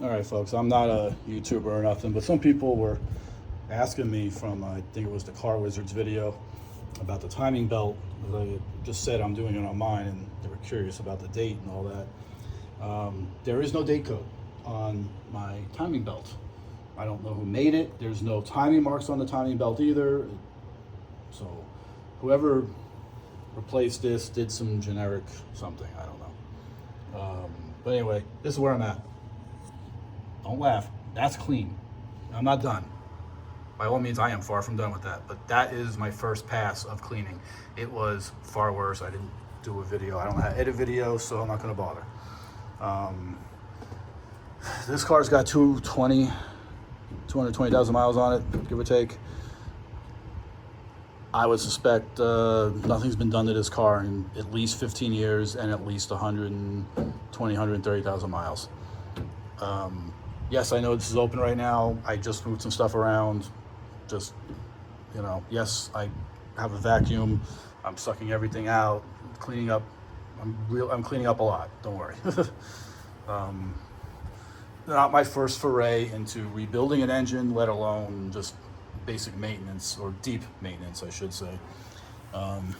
All right, folks, I'm not a YouTuber or nothing, but some people were asking me from, I think it was the Car Wizards video, about the timing belt. As I just said, I'm doing it on mine, and they were curious about the date and all that. There is no date code on my timing belt. I don't know who made it. There's no timing marks on the timing belt either. So whoever replaced this did some generic something, I don't know. But anyway, this is where I'm at. Don't laugh, that's clean. I'm not done. By all means, I am far from done with that, but that is my first pass of cleaning. It was far worse. I didn't do a video. I don't know how to edit videos, so I'm not gonna bother. This car's got 220,000 miles on it, give or take. I would suspect nothing's been done to this car in at least 15 years and at least 120, 130,000 miles. Yes, I know this is open right now. I just moved some stuff around. Just, you know, yes, I have a vacuum. I'm sucking everything out, cleaning up. I'm cleaning up a lot, don't worry. Not my first foray into rebuilding an engine, let alone just basic maintenance, or deep maintenance, I should say. You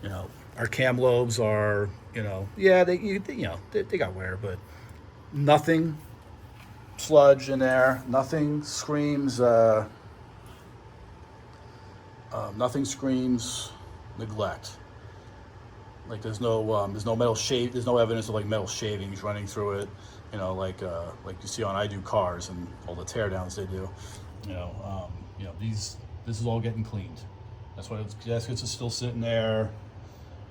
know, our cam lobes are, you know, yeah, they got wear, but nothing sludge in there. Nothing screams neglect. Like there's no metal shave. There's no evidence of like metal shavings running through it. You know, like you see on I Do Cars and all the teardowns they do. You know, this is all getting cleaned. That's why the gaskets are still sitting there.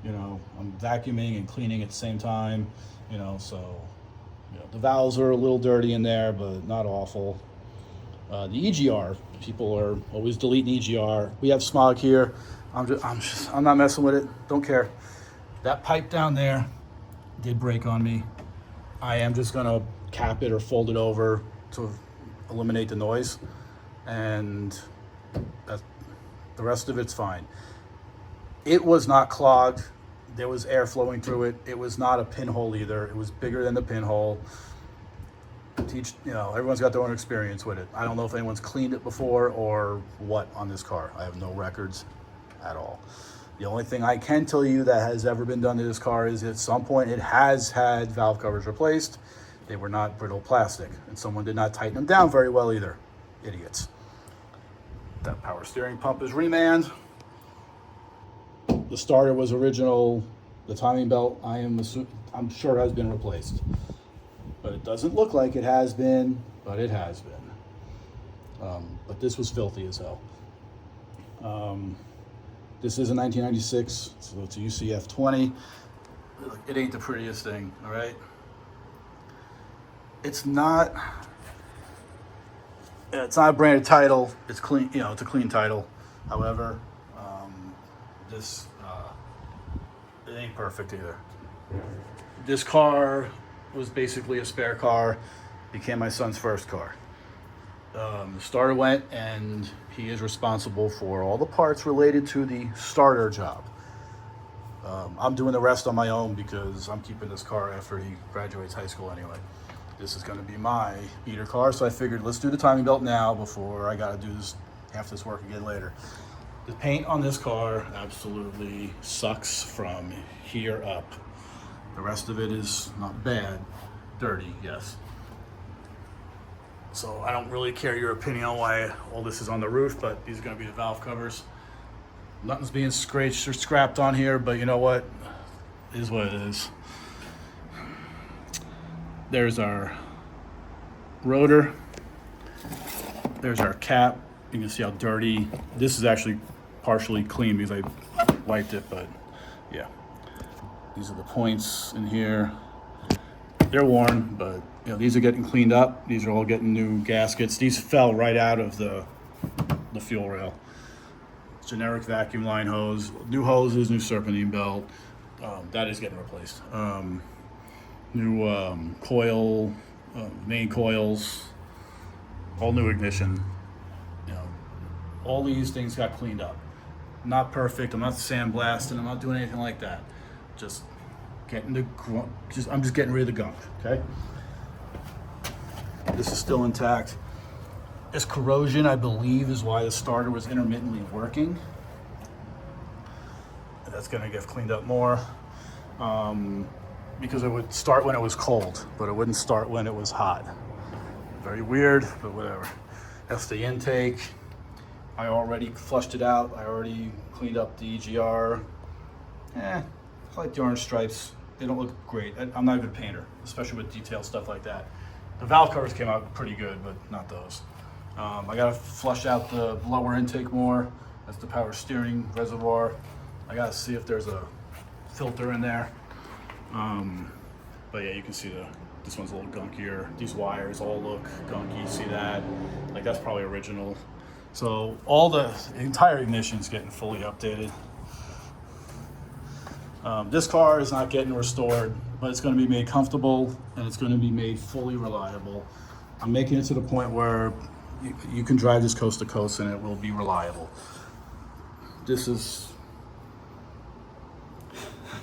You know, I'm vacuuming and cleaning at the same time. You know, so. You know, the valves are a little dirty in there, but not awful. The EGR, people are always deleting EGR. We have smog here. I'm not messing with it. Don't care. That pipe down there did break on me. I am just gonna cap it or fold it over to eliminate the noise, and the rest of it's fine. It was not clogged. There was air flowing through it. It was not a pinhole either. It was bigger than the pinhole. Everyone's got their own experience with it. I don't know if anyone's cleaned it before or what on this car. I have no records at all. The only thing I can tell you that has ever been done to this car is at some point it has had valve covers replaced. They were not brittle plastic, and someone did not tighten them down very well either. Idiots. That power steering pump is reman. The starter was original. The timing belt, I'm sure, has been replaced. But it doesn't look like it has been, but it has been. But this was filthy as hell. This is a 1996, so it's a UCF20. It ain't the prettiest thing, all right? It's not a branded title. It's clean, you know, it's a clean title. However, it ain't perfect either. This car was basically a spare car, became my son's first car. The starter went, and he is responsible for all the parts related to the starter job. I'm doing the rest on my own because I'm keeping this car after he graduates high school anyway. This is going to be my beater car, so I figured let's do the timing belt now before I got to do half this work again later. The paint on this car absolutely sucks from here up. The rest of it is not bad. Dirty, yes. So I don't really care your opinion on why all this is on the roof, but these are going to be the valve covers. Nothing's being scratched or scrapped on here, but you know what? It is what it is. There's our rotor. There's our cap. You can see how dirty. This is actually partially clean because I wiped it, but yeah. These are the points in here. They're worn, but you know, these are getting cleaned up. These are all getting new gaskets. These fell right out of the fuel rail. Generic vacuum line hose, new hoses, new serpentine belt. That is getting replaced. New coil, main coils, all new ignition. You know, all these things got cleaned up. Not perfect. I'm not sandblasting. I'm not doing anything like that. Just getting I'm just getting rid of the gunk. Okay. This is still intact. This corrosion, I believe, is why the starter was intermittently working. And that's gonna get cleaned up more. Because it would start when it was cold, but it wouldn't start when it was hot. Very weird, but whatever. That's the intake. I already flushed it out. I already cleaned up the EGR. I like the orange stripes. They don't look great. I'm not a good painter, especially with detailed stuff like that. The valve covers came out pretty good, but not those. I gotta flush out the lower intake more. That's the power steering reservoir. I gotta see if there's a filter in there. But yeah, you can see this one's a little gunkier. These wires all look gunky. See that? Like that's probably original. So the entire ignition's getting fully updated. This car is not getting restored, but it's going to be made comfortable and it's going to be made fully reliable. I'm making it to the point where you can drive this coast to coast and it will be reliable. This is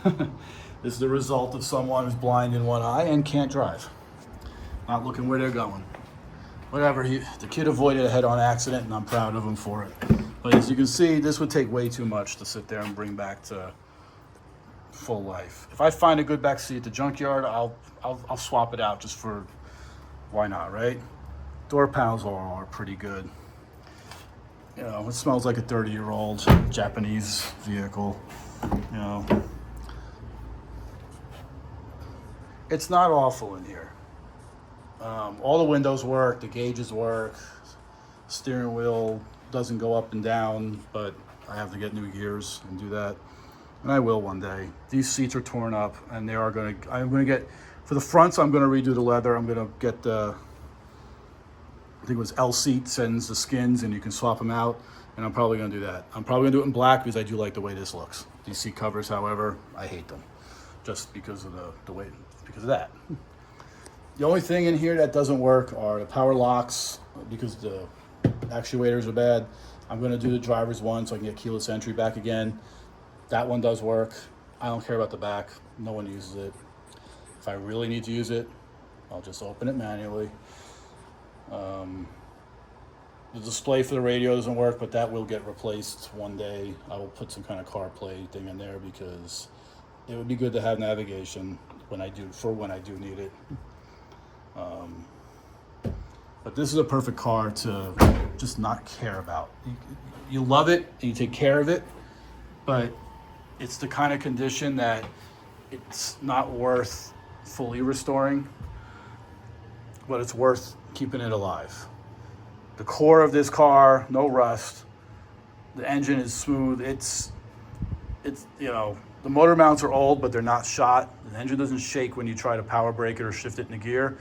this is the result of someone who's blind in one eye and can't drive, not looking where they're going. Whatever, the kid avoided a head-on accident, and I'm proud of him for it. But as you can see, this would take way too much to sit there and bring back to full life. If I find a good back seat at the junkyard, I'll swap it out just for why not, right? Door panels are pretty good. You know, it smells like a 30-year-old Japanese vehicle. You know, it's not awful in here. All the windows work, the gauges work, steering wheel doesn't go up and down, but I have to get new gears and do that. And I will one day. These seats are torn up and I'm gonna get, for the fronts, I'm gonna redo the leather. I'm gonna get the, I think it was L Seat sends the skins and you can swap them out. And I'm probably gonna do that. I'm probably gonna do it in black because I do like the way this looks. These seat covers, however, I hate them. Just because of the way, because of that. The only thing in here that doesn't work are the power locks because the actuators are bad. I'm gonna do the driver's one so I can get keyless entry back again. That one does work. I don't care about the back. No one uses it. If I really need to use it, I'll just open it manually. The display for the radio doesn't work, but that will get replaced one day. I will put some kind of CarPlay thing in there because it would be good to have navigation when I do need it. But this is a perfect car to just not care about. You love it and you take care of it, but it's the kind of condition that it's not worth fully restoring, but it's worth keeping it alive. The core of this car, no rust. The engine is smooth. It's you know, the motor mounts are old, but they're not shot. The engine doesn't shake when you try to power brake it or shift it in the gear.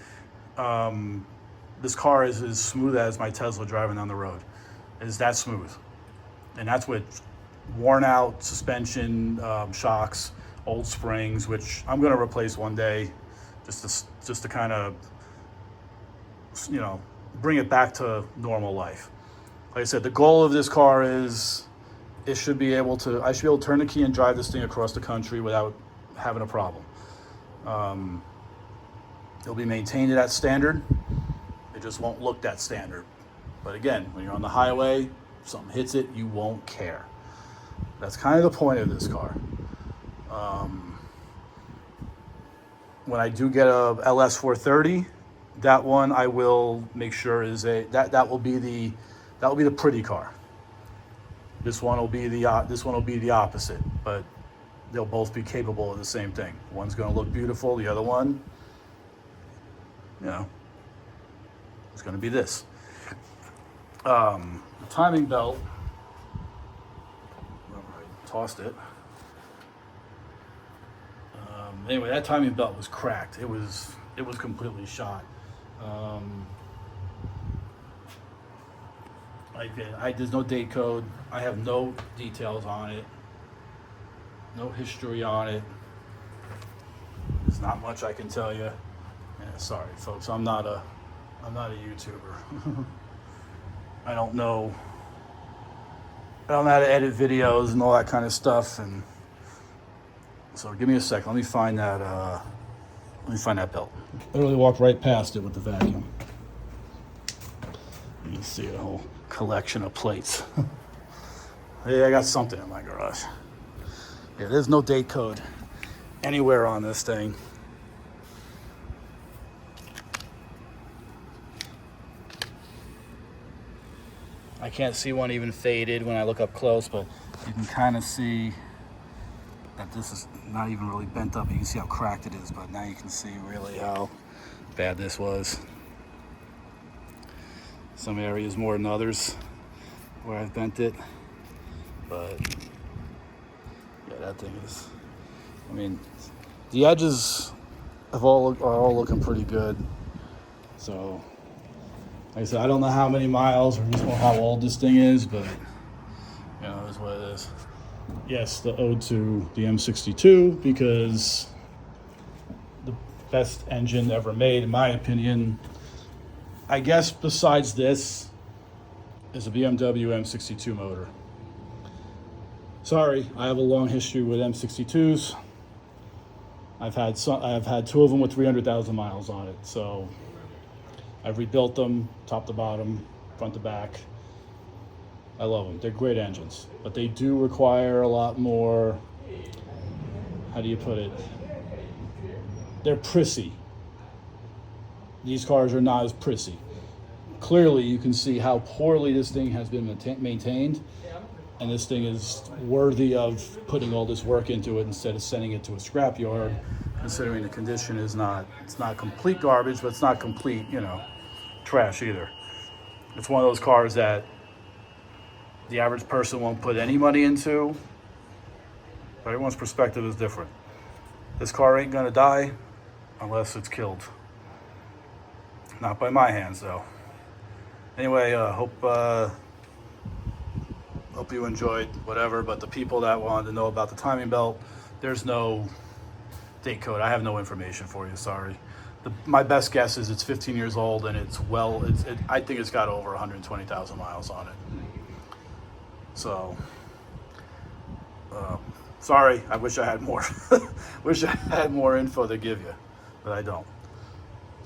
This car is as smooth as my Tesla driving down the road. It is that smooth. And that's with worn out suspension, shocks, old springs, which I'm gonna replace one day just to kind of, you know, bring it back to normal life. Like I said, the goal of this car is I should be able to turn the key and drive this thing across the country without having a problem. It'll be maintained at that standard. It just won't look that standard. But again, when you're on the highway, if something hits it, you won't care. That's kind of the point of this car. When I do get a LS400, that one I will make sure is that will be the pretty car. This one will be the opposite, but they'll both be capable of the same thing. One's going to look beautiful, the other one, you know, it's going to be this. The timing belt, I tossed it. Anyway, that timing belt was cracked. It was completely shot. There's no date code. I have no details on it. No history on it. There's not much I can tell you. Yeah, sorry, folks. I'm not a YouTuber. I don't know how to edit videos and all that kind of stuff. And so, give me a second. Let me find that belt. Literally walked right past it with the vacuum. You see a whole collection of plates. Hey, I got something in my garage. Yeah, there's no date code anywhere on this thing. I can't see one even faded when I look up close, but you can kind of see that this is not even really bent up. You can see how cracked it is, but now you can see really how bad this was. Some areas more than others where I've bent it, but yeah, that thing is, I mean, the edges are all looking pretty good. So like I said, I don't know how many miles or just how old this thing is, but you know, it's what it is. Yes, the ode to the M62, because the best engine ever made, in my opinion, I guess besides this, is a BMW M62 motor. Sorry, I have a long history with M62s. I've had two of them with 300,000 miles on it, so I've rebuilt them, top to bottom, front to back. I love them. They're great engines, but they do require a lot more, how do you put it? They're prissy. These cars are not as prissy. Clearly, you can see how poorly this thing has been maintained, and this thing is worthy of putting all this work into it instead of sending it to a scrapyard, considering the condition is not, it's not complete garbage, but it's not complete, you know, trash either. It's one of those cars that the average person won't put any money into, but everyone's perspective is different. This car ain't gonna die unless it's killed. Not by my hands, though. Anyway, hope you enjoyed whatever, but the people that wanted to know about the timing belt, there's no date code. I have no information for you, sorry. My best guess is it's 15 years old, and I think it's got over 120,000 miles on it. So, sorry, I wish I had more, wish I had more info to give you, but I don't.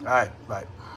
All right, bye.